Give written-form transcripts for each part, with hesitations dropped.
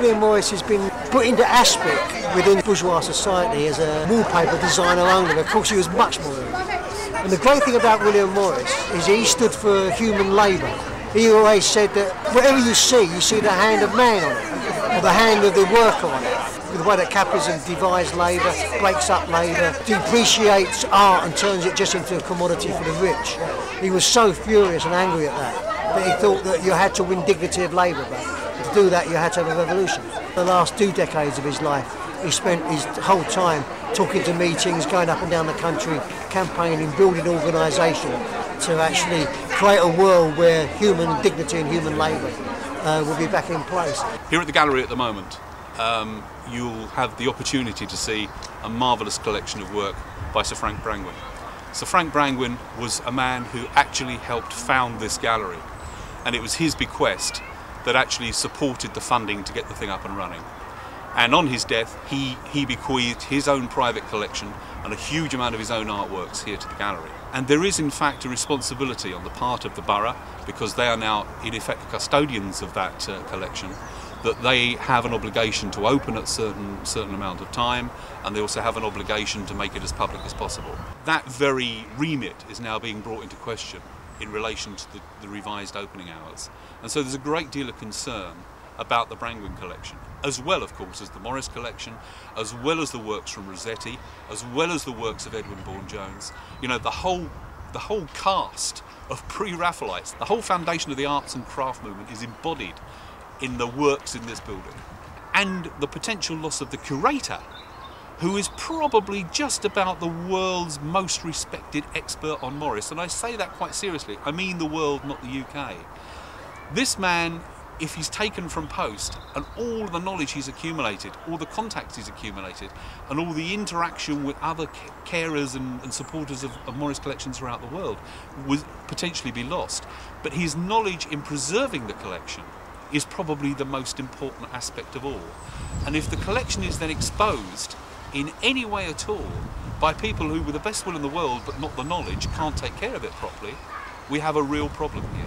William Morris has been put into aspect within bourgeois society as a wallpaper designer only. Of course, he was much more than that. And the great thing about William Morris is he stood for human labour. He always said that whatever you see the hand of man on it, or the hand of the worker on it. The way that capitalism divides labour, breaks up labour, depreciates art and turns it just into a commodity for the rich. He was so furious and angry at that he thought that you had to win dignity of labour back. To do that, you had to have a revolution. The last 2 decades of his life, he spent his whole time talking to meetings, going up and down the country, campaigning, building organisation to actually create a world where human dignity and human labour will be back in place. Here at the gallery at the moment, you'll have the opportunity to see a marvellous collection of work by Sir Frank Brangwyn. Sir Frank Brangwyn was a man who actually helped found this gallery, and it was his bequest that actually supported the funding to get the thing up and running. And on his death, he bequeathed his own private collection and a huge amount of his own artworks here to the gallery. And there is in fact a responsibility on the part of the borough, because they are now in effect the custodians of that collection, that they have an obligation to open at certain amount of time, and they also have an obligation to make it as public as possible. That very remit is now being brought into question in relation to the revised opening hours. And so there's a great deal of concern about the Brangwyn collection, as well of course as the Morris collection, as well as the works from Rossetti, as well as the works of Edwin Bourne-Jones. You know, the whole cast of pre-Raphaelites, the whole foundation of the arts and craft movement is embodied in the works in this building. And the potential loss of the curator, who is probably just about the world's most respected expert on Morris, and I say that quite seriously, I mean the world, not the UK. This man, if he's taken from post, and all the knowledge he's accumulated, all the contacts he's accumulated, and all the interaction with other carers and supporters of Morris collections throughout the world, would potentially be lost. But his knowledge in preserving the collection is probably the most important aspect of all. And if the collection is then exposed in any way at all by people who, with the best will in the world but not the knowledge, can't take care of it properly, we have a real problem here.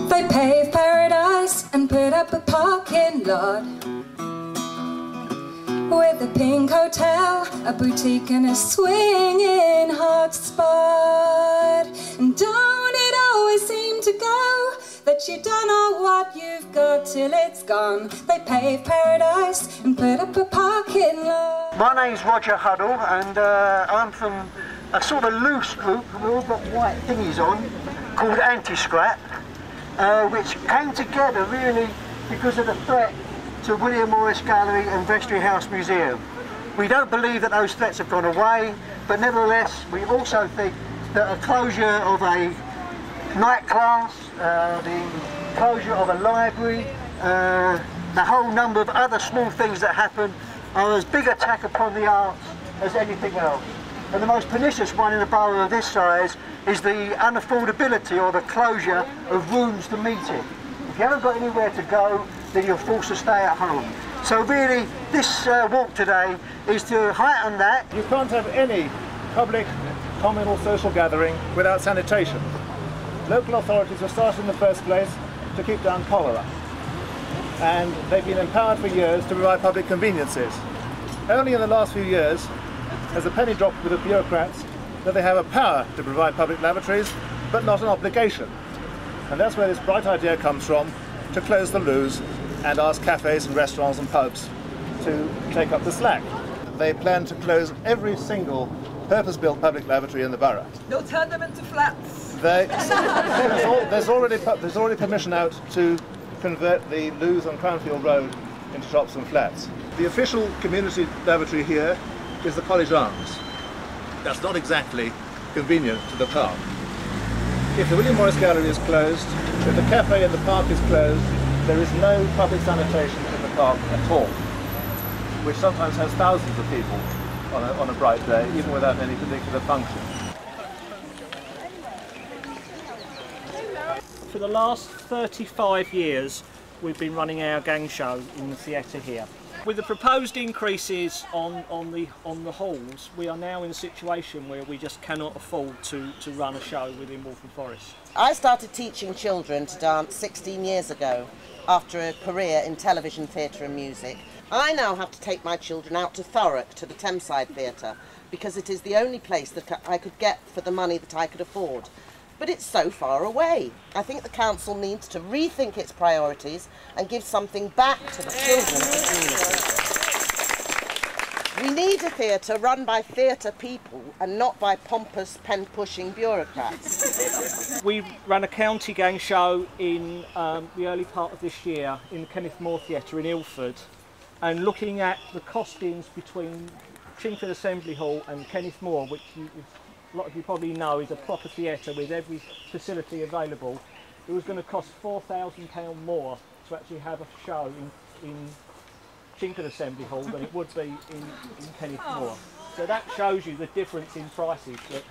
They paved paradise and put up a parking lot with a pink hotel, a boutique and a swinging hot spot. And don't it always seem to go that you don't know what you've got till it's gone? They paved paradise and put up a parking lot. My name's Roger Huddle, and I'm from a sort of loose group, we've all got white thingies on, called Anti-Scrap, which came together really because of the threat to William Morris Gallery and Vestry House Museum. We don't believe that those threats have gone away, but nevertheless we also think that a closure of a night class, the closure of a library, the whole number of other small things that happen are as big attack upon the arts as anything else. And the most pernicious one in a borough of this size is the unaffordability or the closure of rooms to meet in. If you haven't got anywhere to go, then you're forced to stay at home. So really, this walk today is to heighten that. You can't have any public, communal, social gathering without sanitation. Local authorities were started in the first place to keep down cholera, and they've been empowered for years to provide public conveniences. Only in the last few years has the penny dropped with the bureaucrats that they have a power to provide public lavatories, but not an obligation. And that's where this bright idea comes from, to close the loos and ask cafes and restaurants and pubs to take up the slack. They plan to close every single purpose-built public lavatory in the borough. They'll turn them into flats. There's already permission out to convert the loos on Crownfield Road into shops and flats. The official community lavatory here is the College Arms. That's not exactly convenient to the park. If the William Morris Gallery is closed, if the cafe in the park is closed, there is no public sanitation in the park at all, which sometimes has thousands of people on a bright day, even without any particular function. For the last 35 years, we've been running our gang show in the theatre here. With the proposed increases on the halls, we are now in a situation where we just cannot afford to run a show within Waltham Forest. I started teaching children to dance 16 years ago after a career in television, theatre and music. I now have to take my children out to Thurrock, to the Thameside Theatre, because it is the only place that I could get for the money that I could afford. But it's so far away. I think the council needs to rethink its priorities and give something back to the children of the community. We need a theatre run by theatre people and not by pompous, pen-pushing bureaucrats. We ran a county gang show in the early part of this year in the Kenneth More Theatre in Ilford, and looking at the costings between Chingford Assembly Hall and Kenneth More, which a lot of you probably know is a proper theatre with every facility available, it was going to cost £4,000 more to actually have a show in Chingford Assembly Hall than it would be in Kenneth More. So that shows you the difference in prices that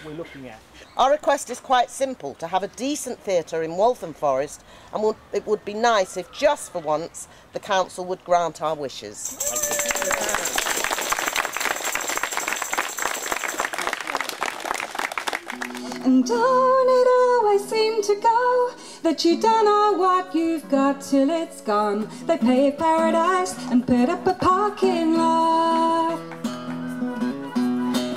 we're looking at. Our request is quite simple, to have a decent theatre in Waltham Forest, and it would be nice if just for once the council would grant our wishes. And don't it always seem to go that you don't know what you've got till it's gone? They paved paradise and put up a parking lot.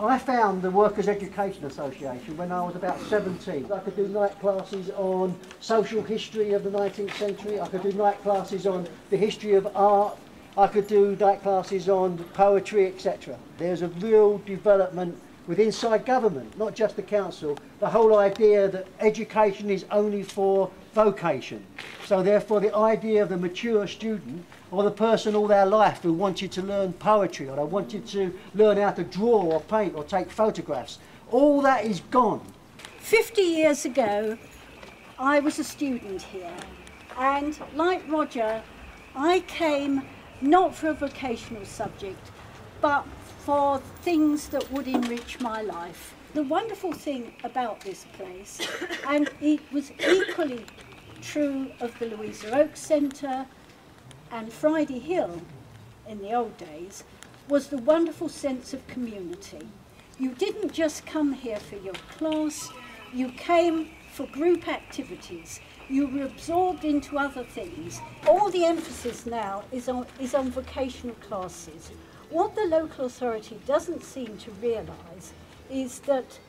I found the Workers' Education Association when I was about 17. I could do night classes on social history of the 19th century, I could do night classes on the history of art, I could do night classes on poetry, etc. There's a real development with inside government, not just the council, the whole idea that education is only for vocation. So therefore the idea of the mature student, or the person all their life who wanted to learn poetry, or they wanted to learn how to draw or paint or take photographs, all that is gone. 50 years ago, I was a student here, and like Roger, I came not for a vocational subject, but for things that would enrich my life. The wonderful thing about this place, and it was equally true of the Louisa Oakes Centre and Friday Hill in the old days, was the wonderful sense of community. You didn't just come here for your class, you came for group activities. You were absorbed into other things. All the emphasis now is on vocational classes. What the local authority doesn't seem to realise is that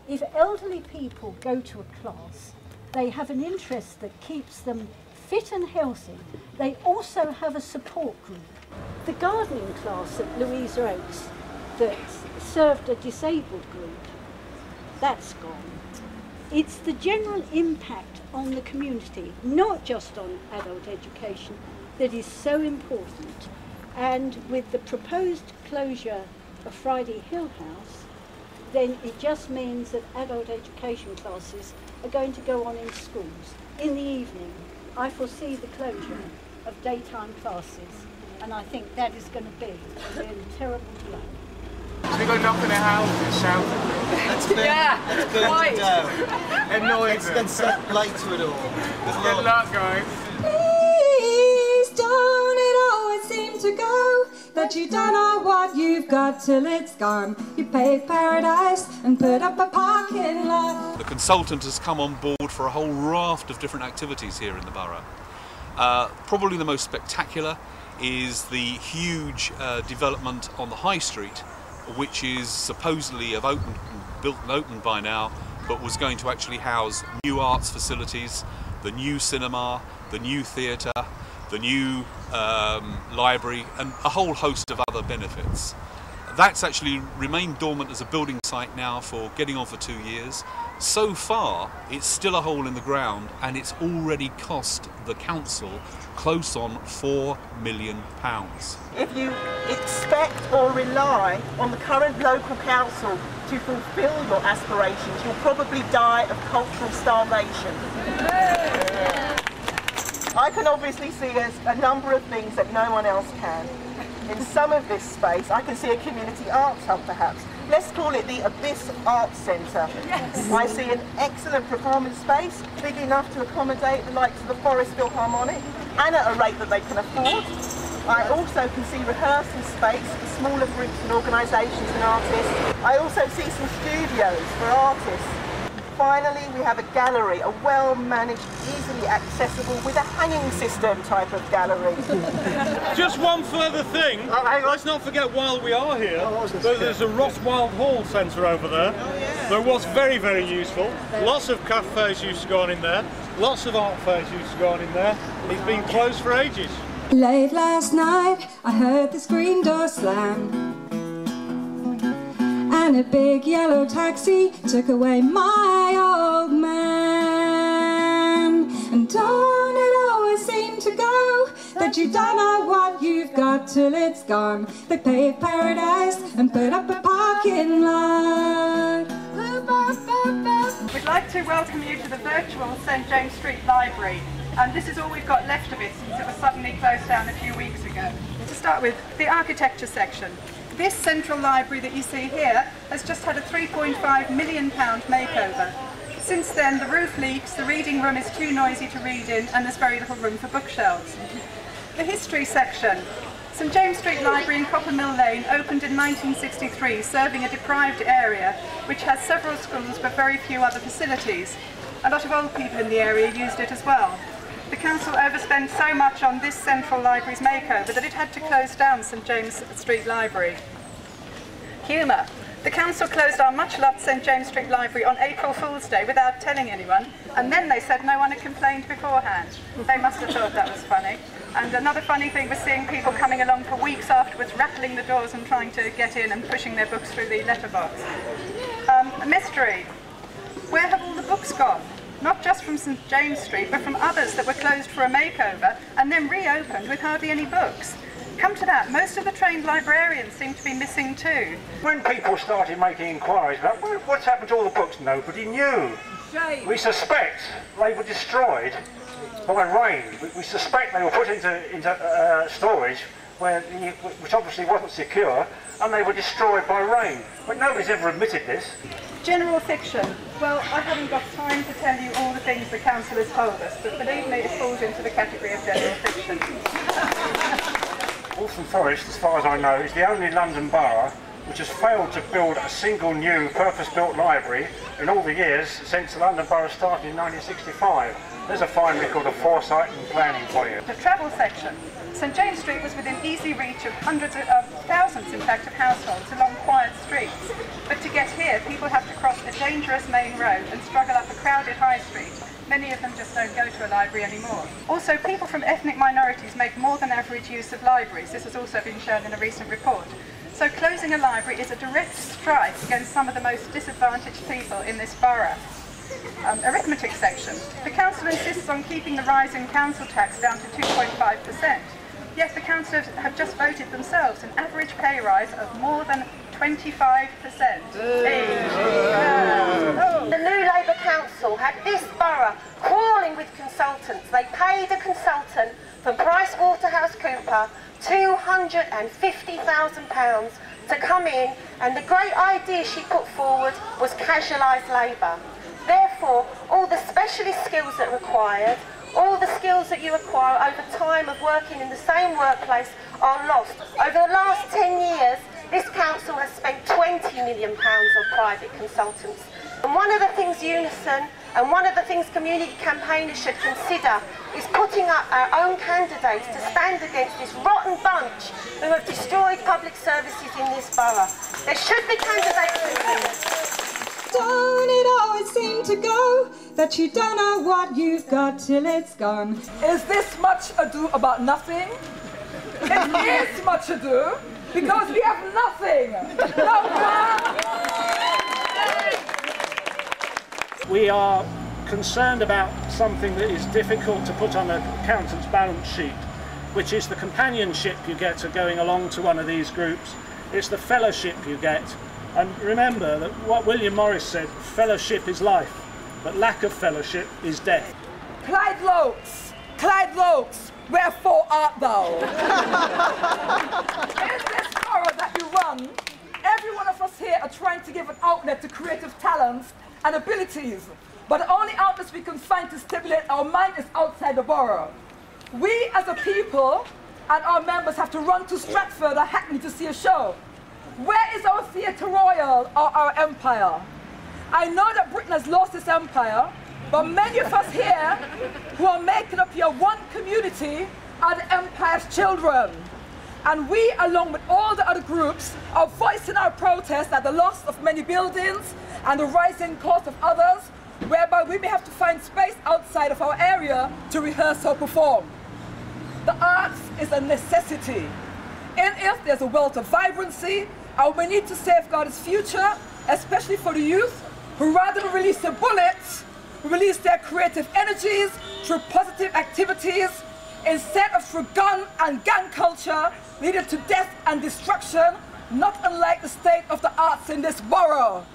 if elderly people go to a class, they have an interest that keeps them fit and healthy. They also have a support group. The gardening class at Louisa Oakes that served a disabled group, that's gone. It's the general impact on the community, not just on adult education, that is so important. And with the proposed closure of Friday Hill House, then it just means that adult education classes are going to go on in schools. In the evening, I foresee the closure of daytime classes, and I think that is going to be a really terrible blow. So we got knocking their houses, shouting. Let's burn it down. Annoying. Let's set light to it all. Good luck, guys. Please don't it always seem to go that you don't know what you've got till it's gone. You paved paradise and put up a parking lot. The consultant has come on board for a whole raft of different activities here in the borough. Probably the most spectacular is the huge development on the High Street, which is supposedly built and opened by now, but was going to actually house new arts facilities, the new cinema, the new theatre, the new library, and a whole host of other benefits. That's actually remained dormant as a building site now for getting on for 2 years. So far, it's still a hole in the ground, and it's already cost the council close on £4 million. If you expect or rely on the current local council to fulfil your aspirations, you'll probably die of cultural starvation. I can obviously see a number of things that no one else can. In some of this space, I can see a community arts hub perhaps. Let's call it the Abyss Arts Centre. Yes. I see an excellent performance space, big enough to accommodate the likes of the Forest Philharmonic, and at a rate that they can afford. I also can see rehearsal space for smaller groups and organisations and artists. I also see some studios for artists. Finally, we have a gallery, a well-managed, easily accessible, with a hanging system type of gallery. Just one further thing, let's not forget while we are here, there's a Rothwild Hall Centre over there. That was very, very useful. Lots of cafes used to go on in there, lots of art fairs used to go on in there. It's been closed for ages. Late last night, I heard the screen door slam, and a big yellow taxi took away my old man. And don't it always seem to go that you don't know what you've got till it's gone? They paved paradise and put up a parking lot. We'd like to welcome you to the virtual St James Street Library. And this is all we've got left of it since it was suddenly closed down a few weeks ago. To start with, the architecture section. This central library that you see here has just had a £3.5 million makeover. Since then, the roof leaks, the reading room is too noisy to read in, and there's very little room for bookshelves. The history section. St James Street Library in Coppermill Lane opened in 1963, serving a deprived area which has several schools but very few other facilities. A lot of old people in the area used it as well. The council overspent so much on this central library's makeover that it had to close down St James Street Library. Humour. The council closed our much-loved St James Street Library on April Fool's Day without telling anyone, and then they said no one had complained beforehand. They must have thought that was funny. And another funny thing was seeing people coming along for weeks afterwards, rattling the doors and trying to get in and pushing their books through the letterbox. A mystery. Where have all the books gone? Not just from St James Street, but from others that were closed for a makeover and then reopened with hardly any books. Come to that, most of the trained librarians seem to be missing too. When people started making inquiries about what's happened to all the books, nobody knew. Shame. We suspect they were destroyed by rain. We suspect they were put into storage which obviously wasn't secure, and they were destroyed by rain. But nobody's ever admitted this. General fiction. Well, I haven't got time to tell you all the things the council has told us, but believe me, it falls into the category of general fiction. Waltham Forest, as far as I know, is the only London borough which has failed to build a single new purpose-built library in all the years since the London Borough started in 1965. There's a fine record of foresight and planning for you. The travel section. St James Street was within easy reach of thousands, in fact, of households along quiet streets. But to get here, people have to cross a dangerous main road and struggle up a crowded high street. Many of them just don't go to a library anymore. Also, people from ethnic minorities make more than average use of libraries. This has also been shown in a recent report. So closing a library is a direct strike against some of the most disadvantaged people in this borough. Arithmetic section. The council insists on keeping the rise in council tax down to 2.5%. Yet the councillors have just voted themselves an average pay rise of more than 25%. The new Labour Council had this borough crawling with consultants. They paid a consultant from PricewaterhouseCoopers £250,000 to come in, and the great idea she put forward was casualised labour. Therefore, all the specialist skills that are required, all the skills that you acquire over time of working in the same workplace are lost. Over the last 10 years, this council has spent £20 million on private consultants. And one of the things Unison and one of the things community campaigners should consider is putting up our own candidates to stand against this rotten bunch who have destroyed public services in this borough. There should be candidates. Don't it always seem to go that you don't know what you've got till it's gone? Is this much ado about nothing? It is much ado because we have nothing. We are concerned about something that is difficult to put on an accountant's balance sheet, which is the companionship you get to going along to one of these groups. It's the fellowship you get. And remember that what William Morris said, fellowship is life, but lack of fellowship is death. Clyde Loakes, Clyde Loakes, wherefore art thou? In this borough that you run, every one of us here are trying to give an outlet to creative talents and abilities, but the only outlets we can find to stimulate our mind is outside the borough. We as a people and our members have to run to Stratford or Hackney to see a show. Where is our Theatre Royal or our empire? I know that Britain has lost its empire, but many of us here who are making up your one community are the empire's children. And we, along with all the other groups, are voicing our protest at the loss of many buildings and the rising cost of others, whereby we may have to find space outside of our area to rehearse or perform. The arts is a necessity. In it, there's a wealth of vibrancy, and we need to safeguard its future, especially for the youth, who rather than release their bullets, release their creative energies through positive activities, instead of through gun and gang culture, leading to death and destruction, not unlike the state of the arts in this borough.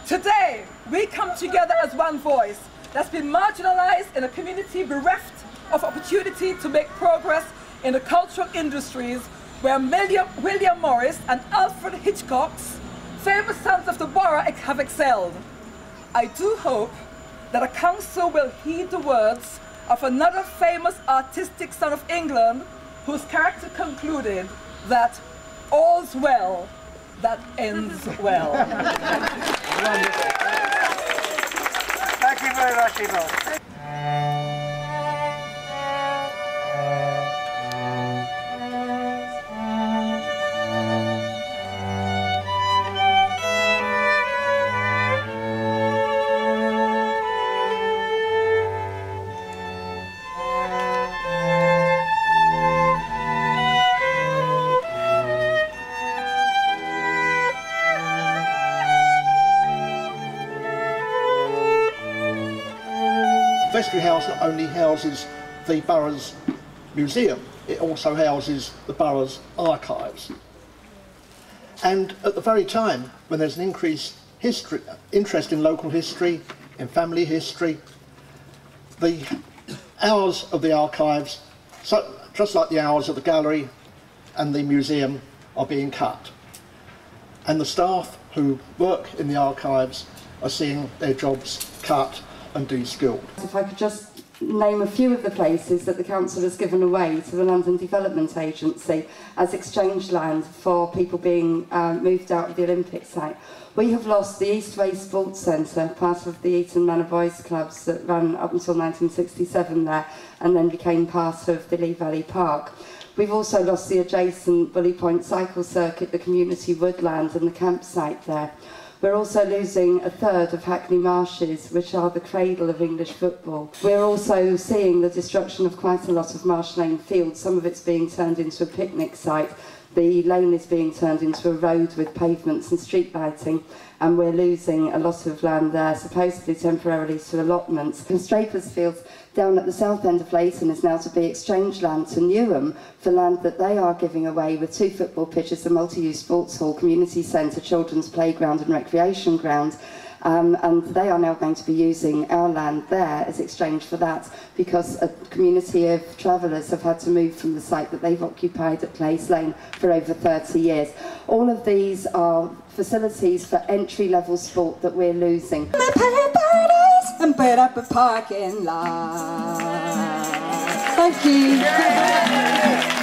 Today, we come together as one voice that's been marginalized in a community bereft of opportunity to make progress in the cultural industries where William Morris and Alfred Hitchcock's famous sons of the borough have excelled. I do hope that a council will heed the words of another famous artistic son of England whose character concluded that all's well that ends well. Thank you very much, Yvonne. Vestry House not only houses the borough's museum, it also houses the borough's archives. And at the very time when there's an increased interest in local history, in family history, the hours of the archives, just like the hours of the gallery and the museum, are being cut. And the staff who work in the archives are seeing their jobs cut and de-skilled. If I could just name a few of the places that the council has given away to the London Development Agency as exchange land for people being moved out of the Olympic site. We have lost the Eastway Sports Centre, part of the Eton Manor Boys Clubs that ran up until 1967 there and then became part of the Lee Valley Park. We've also lost the adjacent Bully Point cycle circuit, the community woodland and the campsite there. We're also losing a third of Hackney Marshes, which are the cradle of English football. We're also seeing the destruction of quite a lot of Marsh Lane Fields. Some of it's being turned into a picnic site. The lane is being turned into a road with pavements and street lighting, and we're losing a lot of land there, supposedly temporarily to allotments. Constrapers Fields down at the south end of Leighton is now to be exchange land to Newham for land that they are giving away, with 2 football pitches, a multi-use sports hall, community centre, children's playground and recreation ground. And they are now going to be using our land there as exchange for that, because a community of travellers have had to move from the site that they've occupied at Place Lane for over 30 years. All of these are facilities for entry-level sport that we're losing. They pay parties and put up a parking lot. Thank you.